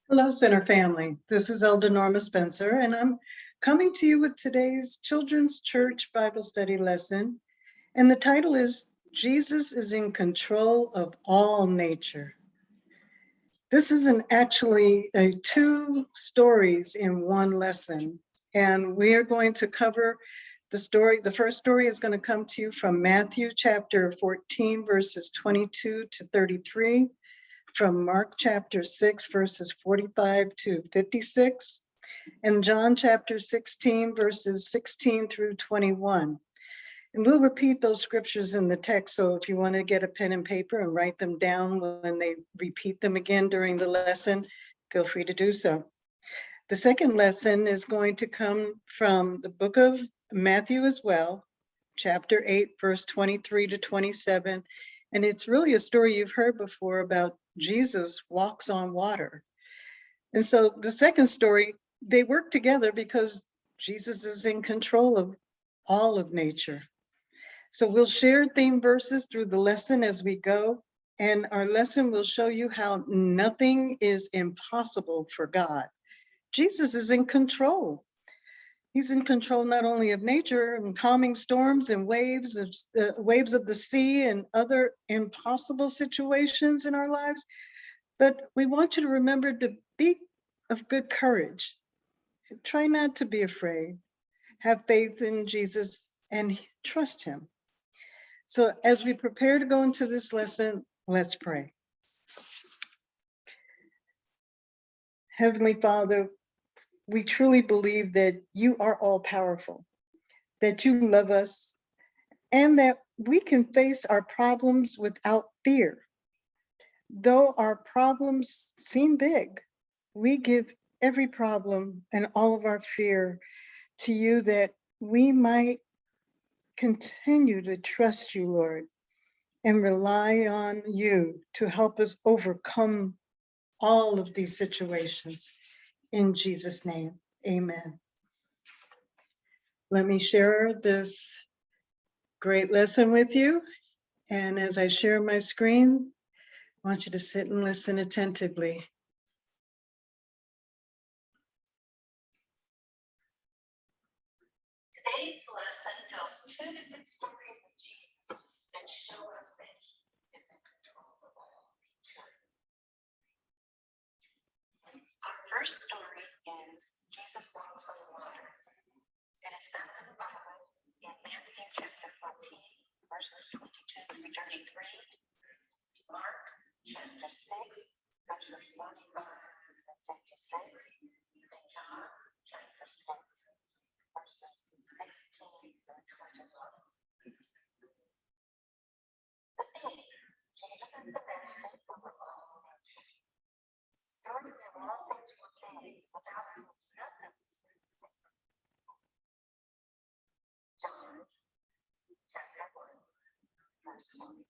Hello, Center family. This is Elder Norma Spencer, and I'm coming to you with today's Children's Church Bible Study lesson. And the title is Jesus is in Control of All Nature. This isn't actually two stories in one lesson. And we are going to cover the story. The first story is going to come to you from Matthew chapter 14, verses 22 to 33. From Mark chapter 6, verses 45 to 56, and John chapter 16, verses 16 through 21. And we'll repeat those scriptures in the text, so if you want to get a pen and paper and write them down when they repeat them again during the lesson, feel free to do so. The second lesson is going to come from the book of Matthew as well, chapter 8, verse 23 to 27. And it's really a story you've heard before about Jesus walks on water. And so the second story, they work together because Jesus is in control of all of nature. So we'll share theme verses through the lesson as we go. And our lesson will show you how nothing is impossible for God. Jesus is in control. He's in control not only of nature and calming storms and waves of the sea and other impossible situations in our lives, but we want you to remember to be of good courage. So try not to be afraid. Have faith in Jesus and trust him. So as we prepare to go into this lesson, let's pray. Heavenly Father, we truly believe that you are all powerful, that you love us, and that we can face our problems without fear. Though our problems seem big, we give every problem and all of our fear to you that we might continue to trust you, Lord, and rely on you to help us overcome all of these situations. In Jesus' name, amen. Let me share this great lesson with you. And as I share my screen, I want you to sit and listen attentively. Today's lesson tells two different stories of Jesus that show us that he is in control of all nature. Our first story is Jesus walks on water. It is found in the Bible in Matthew chapter 14, verses 22 through 33, Mark chapter 6, verses 45 and 56, and John chapter 6, verses 16 through 21. The theme, Jesus is the master over all nature. During them, all things were made, without him nothing was made. John chapter 1, verse 1.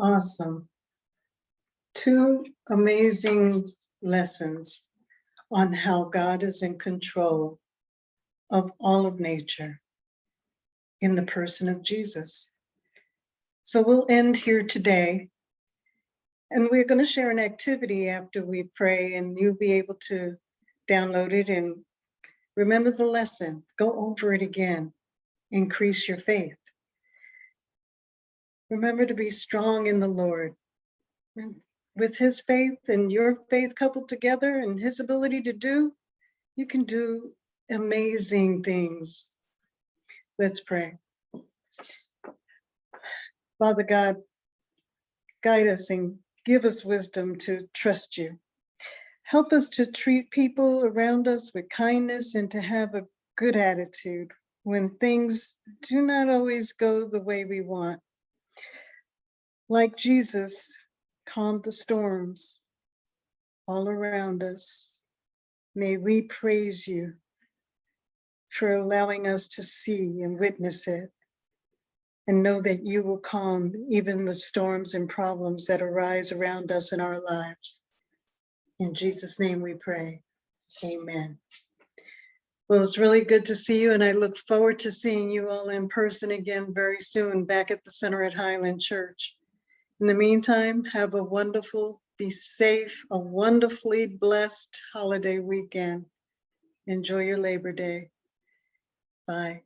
Awesome. Two amazing lessons on how God is in control of all of nature in the person of Jesus. So we'll end here today. And we're going to share an activity after we pray, and you'll be able to download it and remember the lesson. Go over it again. Increase your faith. Remember to be strong in the Lord. And with his faith and your faith coupled together and his ability to do, you can do amazing things. Let's pray. Father God, guide us and give us wisdom to trust you. Help us to treat people around us with kindness and to have a good attitude when things do not always go the way we want. Like Jesus calmed the storms all around us, may we praise you for allowing us to see and witness it, and know that you will calm even the storms and problems that arise around us in our lives. In Jesus' name we pray, amen. Well, it's really good to see you, and I look forward to seeing you all in person again very soon back at the Center at Highland Church. In the meantime, have a wonderful, be safe, a wonderfully blessed holiday weekend. Enjoy your Labor Day. Bye.